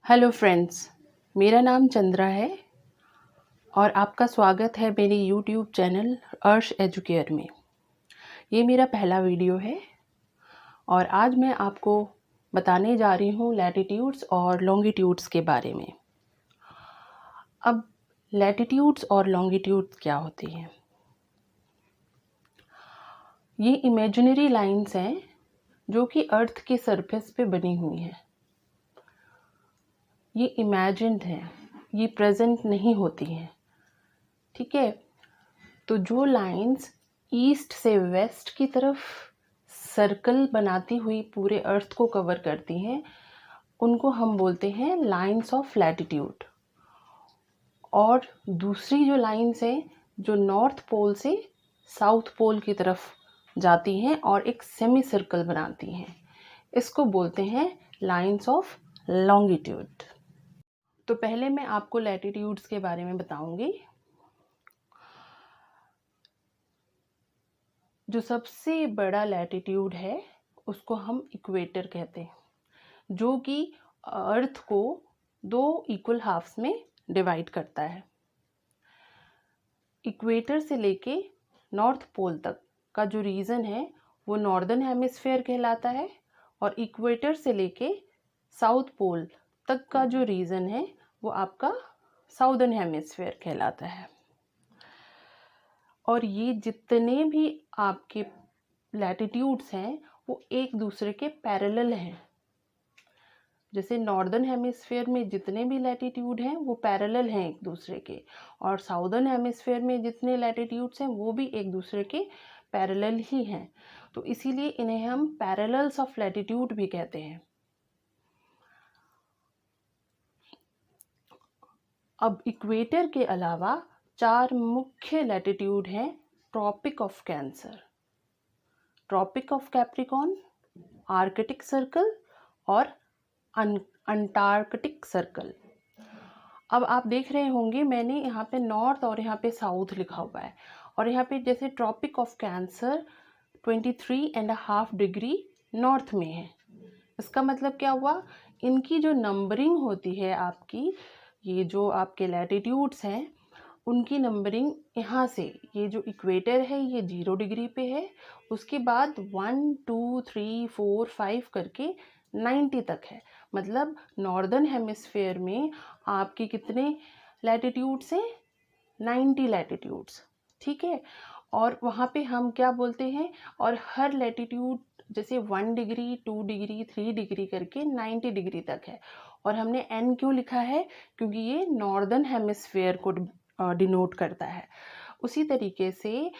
Hello friends, मेरा नाम चंद्रा है और आपका स्वागत है मेरे यूट्यूब चैनल अर्श एजुकेयर में। ये मेरा पहला वीडियो है और आज मैं आपको बताने जा रही हूँ लैटिट्यूड्स और लॉन्गिट्यूड्स के बारे में। अब लैटिट्यूड्स और लॉन्गिट्यूड्स क्या होती हैं? ये इमेजिनरी लाइंस हैं जो कि अर्थ के सरफेस पे बनी हुई हैं। ये इमेजिन्ड हैं, ये प्रेजेंट नहीं होती हैं। ठीक है, तो जो लाइंस ईस्ट से वेस्ट की तरफ सर्कल बनाती हुई पूरे अर्थ को कवर करती हैं उनको हम बोलते हैं लाइंस ऑफ लैटिट्यूड। और दूसरी जो लाइंस हैं जो नॉर्थ पोल से साउथ पोल की तरफ जाती हैं और एक सेमी सर्कल बनाती हैं, इसको बोलते हैं लाइंस ऑफ लॉन्गिट्यूड। तो पहले मैं आपको लैटिट्यूड्स के बारे में बताऊंगी। जो सबसे बड़ा लैटिट्यूड है उसको हम इक्वेटर कहते हैं, जो कि अर्थ को 2 इक्वल हाफ्स में डिवाइड करता है। इक्वेटर से लेके नॉर्थ पोल तक का जो रीजन है वो नॉर्दर्न हेमिस्फीयर कहलाता है और इक्वेटर से लेके साउथ पोल तक का जो रीजन है वो आपका साउदर्न हेमिस्फीयर कहलाता है। और ये जितने भी आपके लैटिट्यूड्स हैं वो एक दूसरे के पैरेलल हैं। जैसे नॉर्दर्न हेमिस्फीयर में जितने भी लैटिट्यूड हैं वो पैरेलल हैं एक दूसरे के, और साउदर्न हेमिस्फीयर में जितने लैटिट्यूड्स हैं वो भी एक दूसरे के पैरेलल ही हैं। तो इसीलिए इन्हें हम पैरेलल्स ऑफ लैटिट्यूड भी कहते हैं। अब इक्वेटर के अलावा 4 मुख्य लैटिट्यूड हैं। Tropic of Cancer, Tropic of Capricorn, Arctic Circle और अंटार्कटिक सर्कल। अब आप देख रहे होंगे मैंने यहाँ पे नॉर्थ और यहाँ पे साउथ लिखा हुआ है, और यहाँ पे जैसे Tropic of Cancer 23.5 degree north में है। इसका मतलब क्या हुआ, इनकी जो नंबरिंग होती है आपकी, ये जो आपके लैटिट्यूड्स हैं उनकी नंबरिंग यहाँ से, ये जो इक्वेटर है ये 0 डिग्री पे है, उसके बाद 1 2 3 4 5 करके 90 तक है। मतलब नॉर्दर्न हेमिस्फीयर में आपके कितने लैटिट्यूड्स हैं? 90 लैटिट्यूड्स। ठीक है, और वहाँ पे हम क्या बोलते हैं, और हर लैटिट्यूड जैसे 1 डिग्री 2 डिग्री 3 डिग्री करके 90 डिग्री तक है। और हमने n क्यों लिखा है? क्योंकि ये नॉर्दर्न हेमिस्फीयर को डिनोट करता है। उसी तरीके से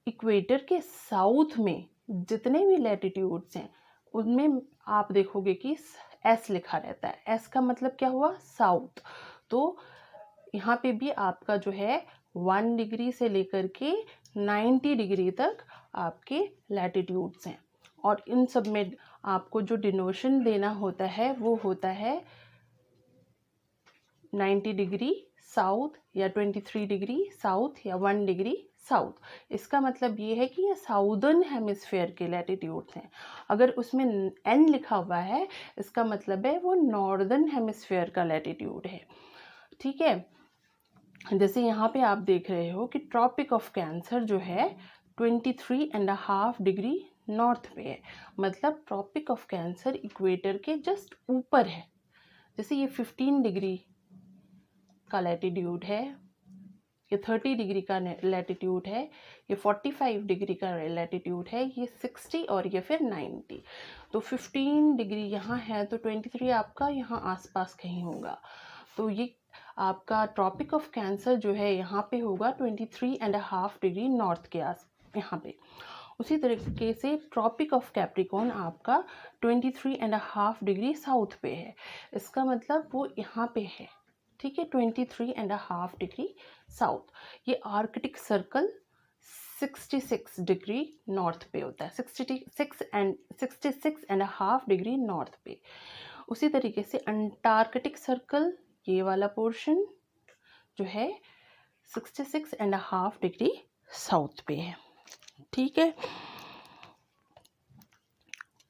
इक्वेटर के साउथ में जितने भी लैटिट्यूड्स हैं उनमें आप देखोगे कि S लिखा रहता है। S का मतलब क्या हुआ? साउथ। तो यहाँ पे भी आपका जो है 1 डिग्री से लेकर के 90 डिग्री तक आपके लैटिट्यूड्स हैं, और इन सब में आपको जो डिनोशन देना होता है वो होता है 90 डिग्री साउथ या 23 डिग्री साउथ या 1 डिग्री साउथ। इसका मतलब ये है कि ये साउदर्न हेमिस्फीयर के लैटिट्यूड्स हैं। अगर उसमें n लिखा हुआ है इसका मतलब है वो नॉर्दर्न हेमिस्फीयर का लैटिट्यूड है। ठीक है, जैसे यहाँ पे आप देख रहे हो कि ट्रॉपिक ऑफ कैंसर जो है 23.5 डिग्री नॉर्थ पे है। मतलब ट्रॉपिक ऑफ कैंसर इक्वेटर के जस्ट ऊपर है। जैसे ये 15 डिग्री का लैटिट्यूड है, ये 30 डिग्री का लैटिट्यूड है, ये 45 डिग्री का लैटिट्यूड है, ये 60 और ये फिर 90। तो 15 डिग्री यहाँ है तो 23 आपका यहाँ आसपास कहीं होगा। तो ये आपका ट्रॉपिक ऑफ कैंसर जो है यहाँ पे होगा 23.5 डिग्री नॉर्थ के आस यहाँ पे। उसी तरीके से ट्रॉपिक ऑफ कैप्रिकॉर्न आपका 23.5 डिग्री साउथ पे है। इसका मतलब वो यहाँ पे है। ठीक है, 23.5 डिग्री साउथ। ये आर्कटिक सर्कल 66 डिग्री नॉर्थ पे होता है, 66.5 डिग्री नॉर्थ पे। उसी तरीके से अंटार्कटिक सर्कल, ये वाला पोर्शन जो है 66.5 डिग्री साउथ पे है। ठीक है,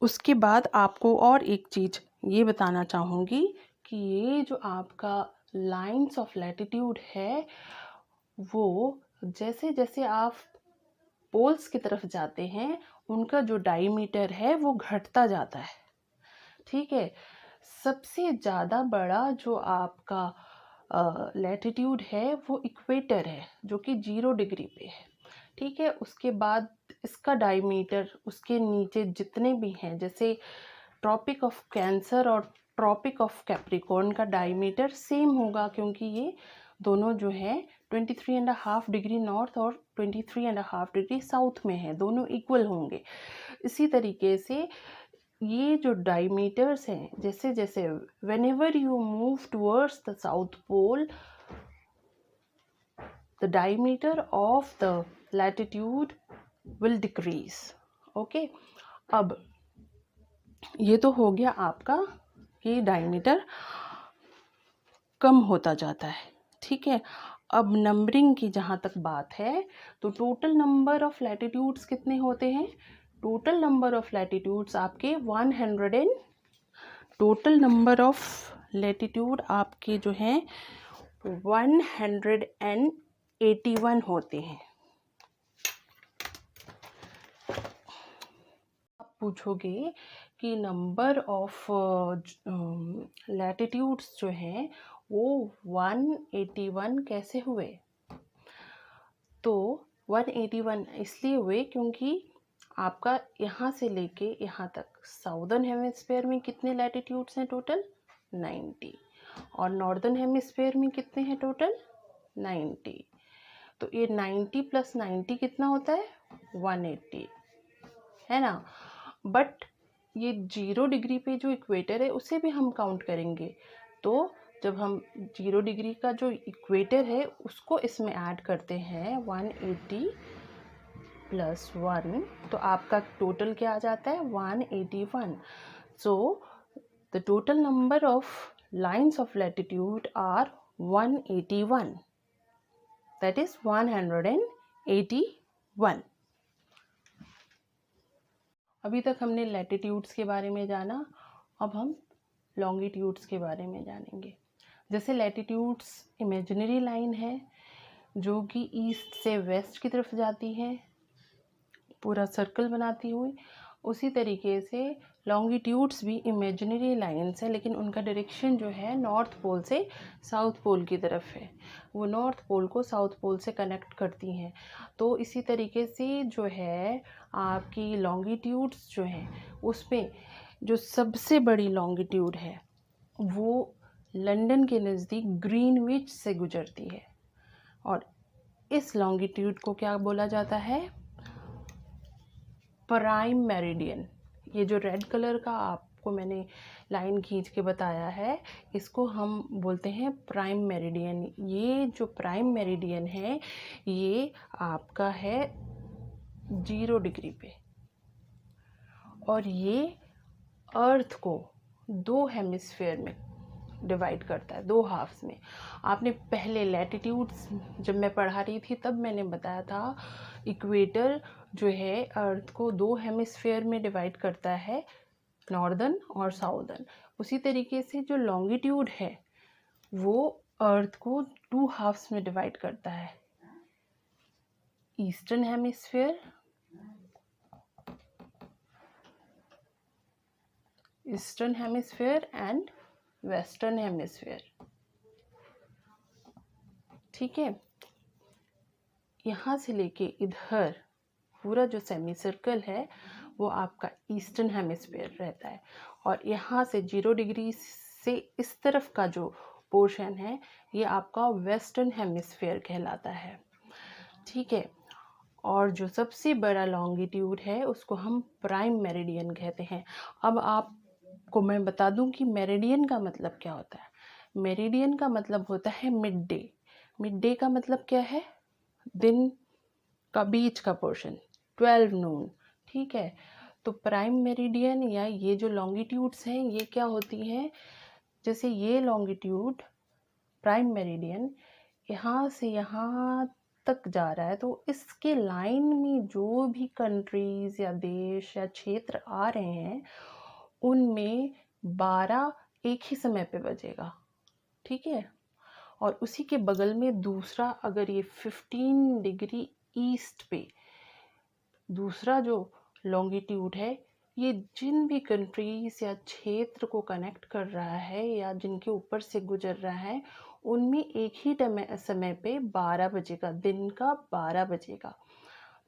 उसके बाद आपको और एक चीज़ ये बताना चाहूँगी कि ये जो आपका लाइंस ऑफ लैटिट्यूड है वो जैसे जैसे आप पोल्स की तरफ जाते हैं उनका जो डायमीटर है वो घटता जाता है। ठीक है, सबसे ज़्यादा बड़ा जो आपका लैटिट्यूड है वो इक्वेटर है जो कि 0 डिग्री पे है। ठीक है, उसके बाद इसका डायमीटर उसके नीचे जितने भी हैं, जैसे ट्रॉपिक ऑफ कैंसर और ट्रॉपिक ऑफ कैप्रिकॉर्न का डायमीटर सेम होगा, क्योंकि ये दोनों जो है 23.5 डिग्री नॉर्थ और 23.5 डिग्री साउथ में है, दोनों इक्वल होंगे। इसी तरीके से ये जो डायमीटर्स हैं, जैसे जैसे whenever you move towards the south pole, the diameter of the latitude will decrease. Okay, अब ये तो हो गया आपका, ये डायमीटर कम होता जाता है। ठीक है, अब नंबरिंग की जहाँ तक बात है तो टोटल नंबर ऑफ लैटिट्यूड्स कितने होते हैं? टोटल नंबर ऑफ लैटिट्यूड्स आपके 100 टोटल नंबर ऑफ लैटिट्यूड आपके जो हैं 181 होते हैं। आप पूछोगे कि नंबर ऑफ लैटिट्यूड्स जो हैं वो 181 कैसे हुए? तो 181 इसलिए हुए क्योंकि आपका यहाँ से लेके यहाँ तक साउदर्न हेमिस्फेयर में कितने लैटिट्यूड्स हैं टोटल? 90। और नॉर्दर्न हेमिस्फेयर में कितने हैं टोटल? 90। तो ये 90 + 90 कितना होता है? 180, है ना। बट ये 0 डिग्री पे जो इक्वेटर है उसे भी हम काउंट करेंगे। तो जब हम 0 डिग्री का जो इक्वेटर है उसको इसमें ऐड करते हैं 180 + 1, तो आपका टोटल क्या आ जाता है? 181। So the total number of lines of latitude are 181, that is 181। अभी तक हमने लैटिट्यूड्स के बारे में जाना, अब हम लॉन्गिट्यूड्स के बारे में जानेंगे। जैसे लैटिट्यूड्स इमेजिनरी लाइन है जो कि ईस्ट से वेस्ट की तरफ जाती है, पूरा सर्कल बनाती हुई, उसी तरीके से लॉन्गिट्यूड्स भी इमेजिनरी लाइंस है, लेकिन उनका डायरेक्शन जो है नॉर्थ पोल से साउथ पोल की तरफ है, वो नॉर्थ पोल को साउथ पोल से कनेक्ट करती हैं। तो इसी तरीके से जो है आपकी लॉन्गिट्यूड्स जो हैं उसमें जो सबसे बड़ी लॉन्गिट्यूड है वो लंदन के नज़दीक ग्रीनविच से गुजरती है, और इस लॉन्गिट्यूड को क्या बोला जाता है? Prime meridian. ये जो रेड कलर का आपको मैंने लाइन खींच के बताया है इसको हम बोलते हैं प्राइम मेरिडियन। ये जो प्राइम मेरिडियन है ये आपका है 0 डिग्री पे, और ये अर्थ को 2 हेमिस्फेयर में डिवाइड करता है, 2 हाफ्स में। आपने पहले लैटिट्यूड्स जब मैं पढ़ा रही थी तब मैंने बताया था इक्वेटर जो है अर्थ को 2 हेमिस्फेयर में डिवाइड करता है, नॉर्दर्न और साउदर्न। उसी तरीके से जो लॉन्गिट्यूड है वो अर्थ को 2 हाफ्स में डिवाइड करता है, eastern hemisphere and western hemisphere. ठीक है, यहाँ से लेके इधर पूरा जो सेमी सर्कल है वो आपका ईस्टर्न हेमिस्फेयर रहता है, और यहाँ से 0 डिग्री से इस तरफ का जो पोर्शन है ये आपका वेस्टर्न हेमिस्फेयर कहलाता है। ठीक है, और जो सबसे बड़ा लॉन्गिट्यूड है उसको हम प्राइम मेरिडियन कहते हैं। अब आपको मैं बता दूं कि मेरिडियन का मतलब क्या होता है। मेरिडियन का मतलब होता है मिड डे। मिड डे का मतलब क्या है? दिन का बीच का पोर्शन, 12 नून। ठीक है, तो प्राइम मेरिडियन या ये जो लॉन्गिट्यूड्स हैं ये क्या होती हैं? जैसे ये लॉन्गिट्यूड प्राइम मेरिडियन यहाँ से यहाँ तक जा रहा है, तो इसके लाइन में जो भी कंट्रीज़ या देश या क्षेत्र आ रहे हैं उनमें 12 एक ही समय पे बजेगा, ठीक है। और उसी के बगल में दूसरा, अगर ये 15 डिग्री ईस्ट पे दूसरा जो लॉन्गिट्यूड है, ये जिन भी कंट्रीज या क्षेत्र को कनेक्ट कर रहा है या जिनके ऊपर से गुजर रहा है, उनमें एक ही समय पे 12 बजेगा, दिन का 12 बजेगा।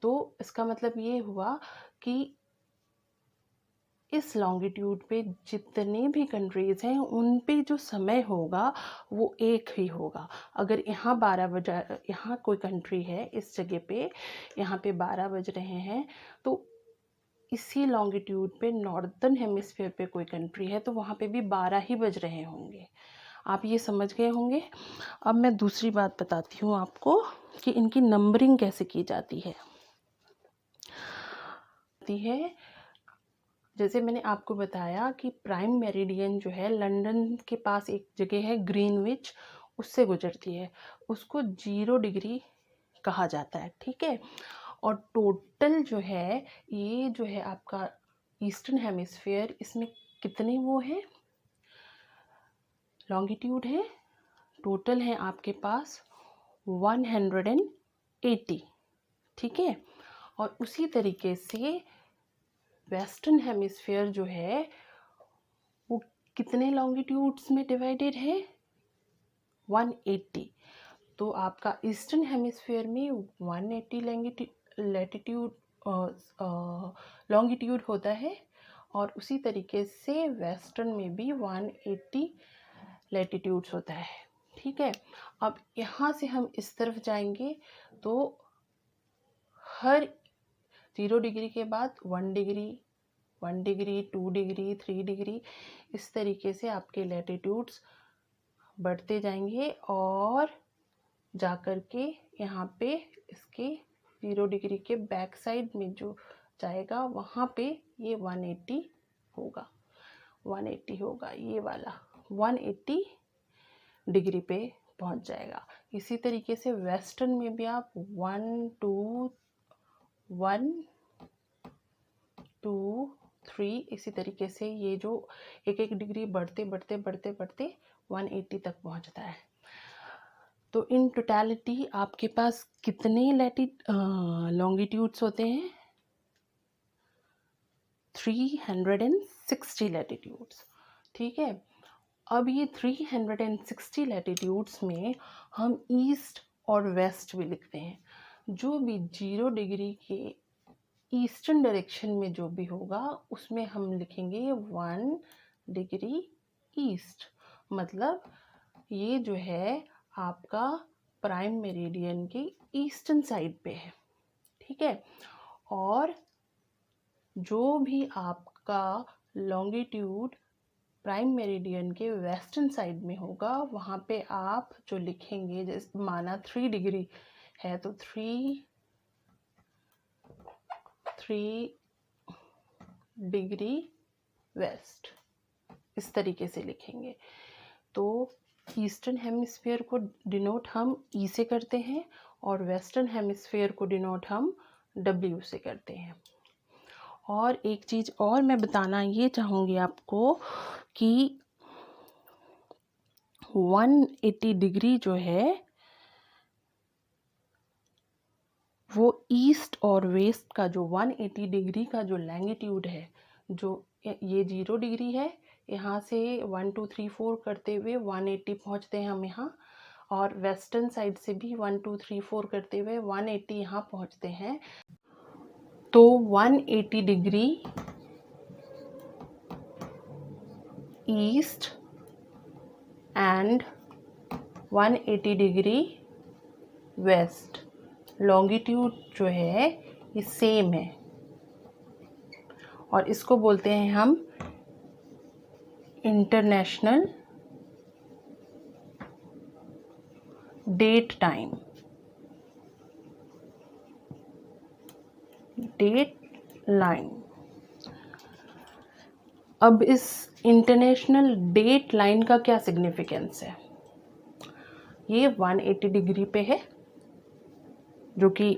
तो इसका मतलब ये हुआ कि इस लॉन्गिट्यूड पे जितने भी कंट्रीज़ हैं उन पे जो समय होगा वो एक ही होगा। अगर यहाँ 12 बजा, यहाँ कोई कंट्री है इस जगह पे, यहाँ पे 12 बज रहे हैं, तो इसी लॉन्गिट्यूड पे नॉर्दर्न हेमिस्फीयर पे कोई कंट्री है तो वहाँ पे भी 12 ही बज रहे होंगे। आप ये समझ गए होंगे। अब मैं दूसरी बात बताती हूँ आपको कि इनकी नंबरिंग कैसे की जाती है। जैसे मैंने आपको बताया कि प्राइम मेरिडियन जो है लंदन के पास एक जगह है ग्रीनविच, उससे गुजरती है, उसको 0 डिग्री कहा जाता है, ठीक है। और टोटल जो है, ये जो है आपका ईस्टर्न हेमिस्फीयर, इसमें कितने वो हैं लॉन्गिट्यूड है, टोटल है आपके पास 180, ठीक है। और उसी तरीके से वेस्टर्न हेमिस्फीयर जो है वो कितने लॉन्गिट्यूड्स में डिवाइडेड है, 180। तो आपका ईस्टर्न हेमिस्फीयर में 180 लैटिट्यूड लॉन्गिट्यूड होता है, और उसी तरीके से वेस्टर्न में भी 180 लैटिट्यूड्स होता है, ठीक है। अब यहाँ से हम इस तरफ जाएंगे तो हर 0 डिग्री के बाद 1 डिग्री, 1 डिग्री, 2 डिग्री, 3 डिग्री, इस तरीके से आपके लैटिट्यूड्स बढ़ते जाएंगे और जाकर के यहाँ पे इसके 0 डिग्री के बैक साइड में जो जाएगा वहाँ पे ये 180 होगा, 180 होगा, ये वाला 180 डिग्री पे पहुँच जाएगा। इसी तरीके से वेस्टर्न में भी आप 1 2 1 2 3, इसी तरीके से ये जो एक एक डिग्री बढ़ते बढ़ते बढ़ते बढ़ते 180 तक पहुंचता है। तो इन टोटलिटी आपके पास कितने लॉन्गिट्यूड्स होते हैं, 360 लैटिट्यूड्स, ठीक है। अब ये 360 लैटिट्यूड्स में हम ईस्ट और वेस्ट भी लिखते हैं। जो भी 0 डिग्री के ईस्टर्न डायरेक्शन में जो भी होगा उसमें हम लिखेंगे 1 डिग्री ईस्ट, मतलब ये जो है आपका प्राइम मेरिडियन के ईस्टर्न साइड पे है, ठीक है। और जो भी आपका लॉन्गिट्यूड प्राइम मेरिडियन के वेस्टर्न साइड में होगा वहाँ पे आप जो लिखेंगे, जैसे माना 3 डिग्री है तो 3 डिग्री वेस्ट, इस तरीके से लिखेंगे। तो ईस्टर्न हेमिस्फीयर को डिनोट हम ई से करते हैं और वेस्टर्न हेमिस्फीयर को डिनोट हम डब्ल्यू से करते हैं। और एक चीज़ और मैं बताना ये चाहूँगी आपको कि 180 डिग्री जो है वो ईस्ट और वेस्ट का जो 180 डिग्री का जो लैंगिट्यूड है, जो ये 0 डिग्री है, यहाँ से 1 2 3 4 करते हुए 180 पहुँचते हैं हम यहाँ, और वेस्टर्न साइड से भी 1 2 3 4 करते हुए 180 यहाँ पहुँचते हैं। तो 180 degree east and 180 degree west longitude जो है ये सेम है, और इसको बोलते हैं हम international date time, date line. अब इस इंटरनेशनल डेट लाइन का क्या सिग्निफिकेंस है, ये 180 डिग्री पे है जो कि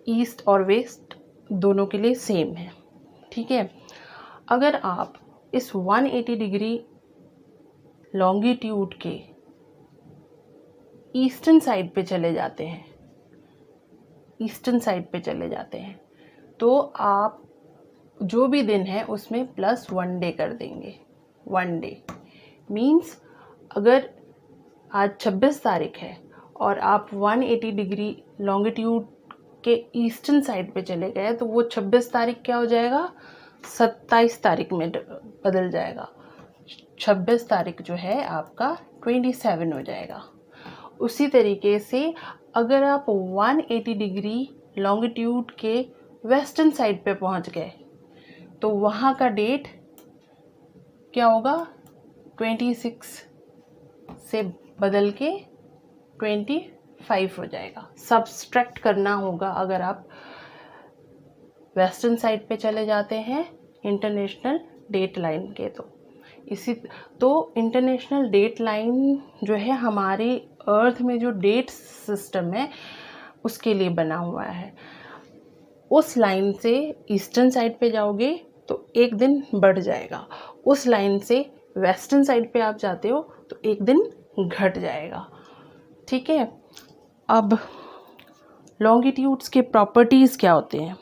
ईस्ट और वेस्ट दोनों के लिए सेम है, ठीक है। अगर आप इस 180 डिग्री लॉन्गिट्यूड के ईस्टर्न साइड पे चले जाते हैं, ईस्टर्न साइड पे चले जाते हैं, तो आप जो भी दिन है उसमें प्लस 1 डे कर देंगे। 1 डे मीन्स अगर आज 26 तारीख है और आप 180 डिग्री लॉन्गिट्यूड के ईस्टर्न साइड पे चले गए तो वो 26 तारीख क्या हो जाएगा, 27 तारीख में बदल जाएगा। 26 तारीख जो है आपका 27 हो जाएगा। उसी तरीके से अगर आप 180 डिग्री लॉन्गिट्यूड के वेस्टर्न साइड पे पहुंच गए तो वहाँ का डेट क्या होगा, 26 से बदल के 25 हो जाएगा। सब्सट्रैक्ट करना होगा अगर आप वेस्टर्न साइड पे चले जाते हैं इंटरनेशनल डेट लाइन के। तो इंटरनेशनल डेट लाइन जो है हमारे अर्थ में जो डेट सिस्टम है उसके लिए बना हुआ है। उस लाइन से ईस्टर्न साइड पे जाओगे तो एक दिन बढ़ जाएगा, उस लाइन से वेस्टर्न साइड पे आप जाते हो तो एक दिन घट जाएगा। ठीक है, अब लॉन्गिट्यूड्स के प्रॉपर्टीज़ क्या होते हैं।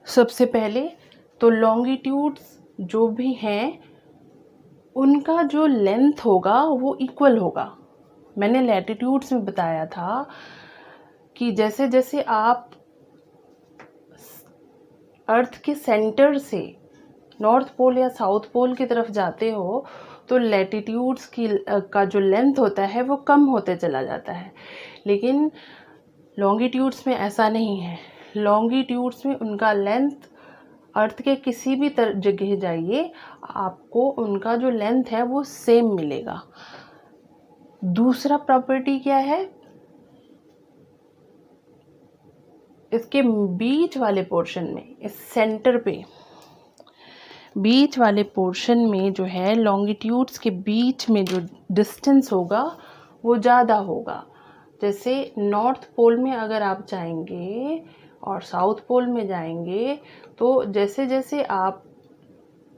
सबसे पहले तो लॉन्गिट्यूड्स जो भी हैं उनका जो लेंथ होगा वो इक्वल होगा। मैंने लैटिट्यूड्स में बताया था कि जैसे जैसे आप अर्थ के सेंटर से नॉर्थ पोल या साउथ पोल की तरफ जाते हो तो लैटिट्यूड्स का जो लेंथ होता है वो कम होते चला जाता है, लेकिन लॉन्गिट्यूड्स में ऐसा नहीं है। लॉन्गिट्यूड्स में उनका लेंथ अर्थ के किसी भी जगह जाइए आपको उनका जो लेंथ है वो सेम मिलेगा। दूसरा प्रॉपर्टी क्या है, इसके बीच वाले पोर्शन में, इस सेंटर पे बीच वाले पोर्शन में जो है लॉन्गिट्यूड्स के बीच में जो डिस्टेंस होगा वो ज़्यादा होगा। जैसे नॉर्थ पोल में अगर आप जाएंगे और साउथ पोल में जाएंगे तो जैसे जैसे आप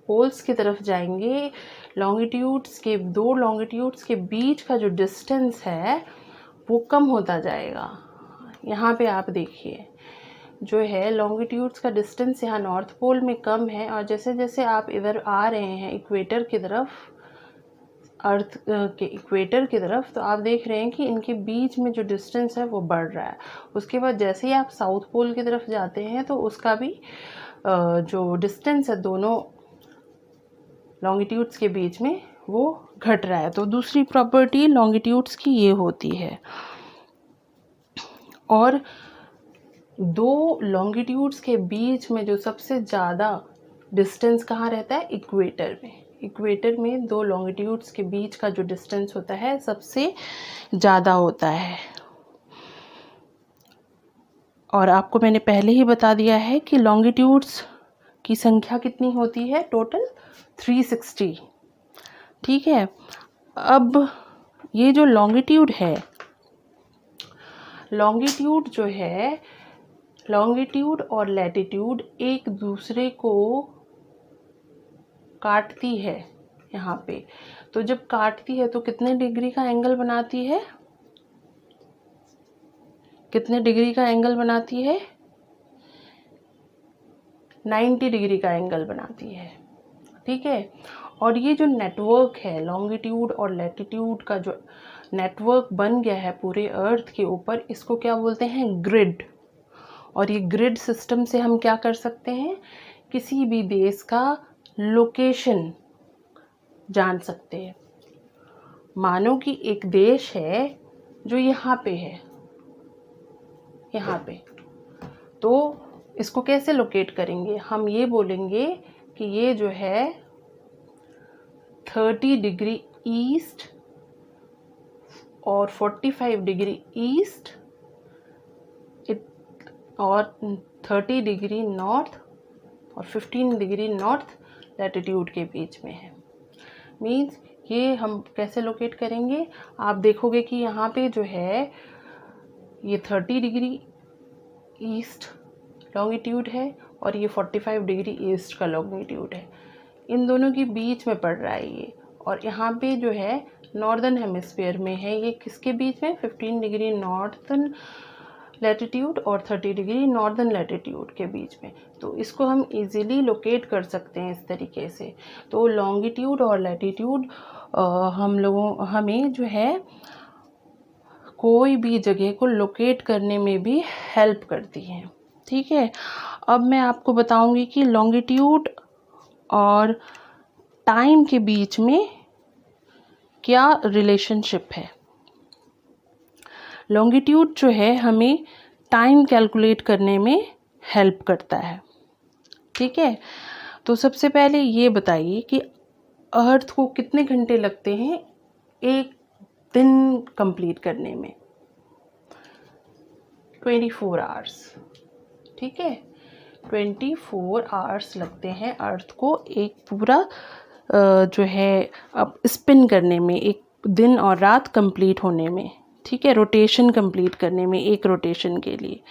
पोल्स की तरफ जाएंगे दो लॉन्गिट्यूड्स के बीच का जो डिस्टेंस है वो कम होता जाएगा। यहाँ पे आप देखिए जो है लॉन्गिट्यूड्स का डिस्टेंस यहाँ नॉर्थ पोल में कम है, और जैसे जैसे आप इधर आ रहे हैं इक्वेटर की तरफ, अर्थ के इक्वेटर की तरफ, तो आप देख रहे हैं कि इनके बीच में जो डिस्टेंस है वो बढ़ रहा है। उसके बाद जैसे ही आप साउथ पोल की तरफ जाते हैं तो उसका भी जो डिस्टेंस है दोनों लॉन्गिट्यूड्स के बीच में वो घट रहा है। तो दूसरी प्रॉपर्टी लॉन्गिट्यूड्स की ये होती है। और दो लॉन्गिट्यूड्स के बीच में जो सबसे ज़्यादा डिस्टेंस कहाँ रहता है, इक्वेटर में। इक्वेटर में दो लॉन्गिट्यूड्स के बीच का जो डिस्टेंस होता है सबसे ज़्यादा होता है। और आपको मैंने पहले ही बता दिया है कि लॉन्गिट्यूड्स की संख्या कितनी होती है, टोटल 360। ठीक है, अब ये जो लॉन्गिट्यूड है, लॉन्गिट्यूड जो है, लॉन्गिट्यूड और लैटिट्यूड एक दूसरे को काटती है यहाँ पे। तो जब काटती है तो कितने डिग्री का एंगल बनाती है, कितने डिग्री का एंगल बनाती है, 90 डिग्री का एंगल बनाती है। ठीक है, और ये जो नेटवर्क है लॉन्गिट्यूड और लैटिट्यूड का जो नेटवर्क बन गया है पूरे अर्थ के ऊपर, इसको क्या बोलते हैं, ग्रिड। और ये ग्रिड सिस्टम से हम क्या कर सकते हैं, किसी भी देश का लोकेशन जान सकते हैं। मानो कि एक देश है जो यहाँ पे है, यहाँ पे, तो इसको कैसे लोकेट करेंगे, हम ये बोलेंगे कि ये जो है 30 डिग्री ईस्ट और 45 डिग्री ईस्ट और 30 डिग्री नॉर्थ और 15 डिग्री नॉर्थ लैटिट्यूड के बीच में है। मीन्स ये हम कैसे लोकेट करेंगे, आप देखोगे कि यहाँ पे जो है ये 30 डिग्री ईस्ट लॉन्गिट्यूड है और ये 45 डिग्री ईस्ट का लॉन्गिट्यूड है। इन दोनों के बीच में पड़ रहा है ये, और यहाँ पे जो है नॉर्दर्न हेमिस्फीयर में है, ये किसके बीच में, 15 डिग्री नॉर्थन लैटिट्यूड और 30 डिग्री नॉर्दर्न लैटिट्यूड के बीच में। तो इसको हम इजीली लोकेट कर सकते हैं इस तरीके से। तो लॉन्गिट्यूड और लैटिट्यूड हमें जो है कोई भी जगह को लोकेट करने में भी हेल्प करती हैं। ठीक है, अब मैं आपको बताऊंगी कि लॉन्गिट्यूड और टाइम के बीच में क्या रिलेशनशिप है। लॉन्गिट्यूड जो है हमें टाइम कैलकुलेट करने में हेल्प करता है। ठीक है, तो सबसे पहले ये बताइए कि अर्थ को कितने घंटे लगते हैं एक दिन कंप्लीट करने में। 24 आवर्स। ठीक है, 24 आवर्स लगते हैं अर्थ को एक पूरा जो है अब स्पिन करने में, एक दिन और रात कंप्लीट होने में। ठीक है, रोटेशन कंप्लीट करने में, एक रोटेशन के लिए।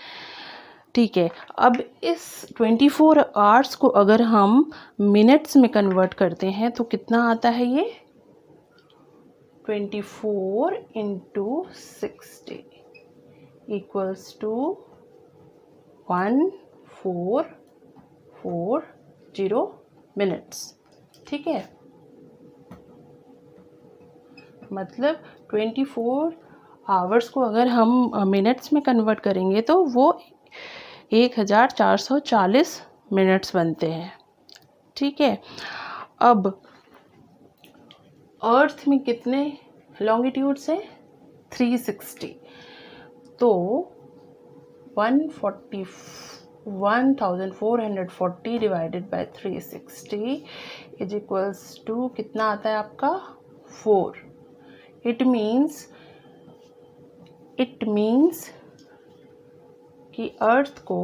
ठीक है, अब इस 24 आवर्स को अगर हम मिनट्स में कन्वर्ट करते हैं तो कितना आता है ये, 24 × 60 इक्वल्स टू 1440 मिनट्स। ठीक है, मतलब 24 आवर्स को अगर हम मिनट्स में कन्वर्ट करेंगे तो वो 1440 मिनट्स बनते हैं। ठीक है, अब अर्थ में कितने लॉन्गिट्यूड्स हैं, 360, तो 1440 divided by 360 is equals to कितना आता है आपका, 4। इट मीन्स कि अर्थ को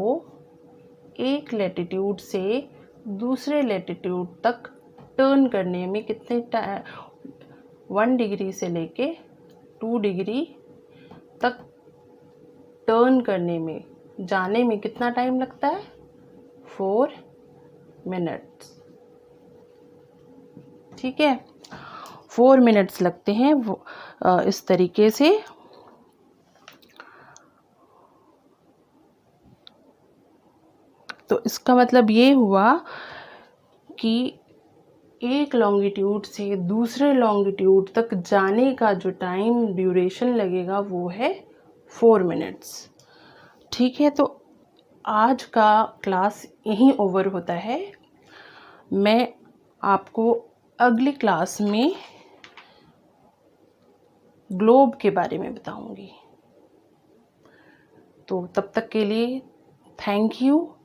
एक लैटिट्यूड से दूसरे लैटिट्यूड तक टर्न करने में कितने 1 डिग्री से लेके 2 डिग्री तक टर्न करने में, जाने में कितना टाइम लगता है, 4 मिनट्स। ठीक है, 4 मिनट्स लगते हैं वो इस तरीके से। तो इसका मतलब ये हुआ कि एक लॉन्गिट्यूड से दूसरे लॉन्गिट्यूड तक जाने का जो टाइम ड्यूरेशन लगेगा वो है 4 मिनट्स। ठीक है, तो आज का क्लास यहीं ओवर होता है। मैं आपको अगली क्लास में ग्लोब के बारे में बताऊंगी। तो तब तक के लिए थैंक यू।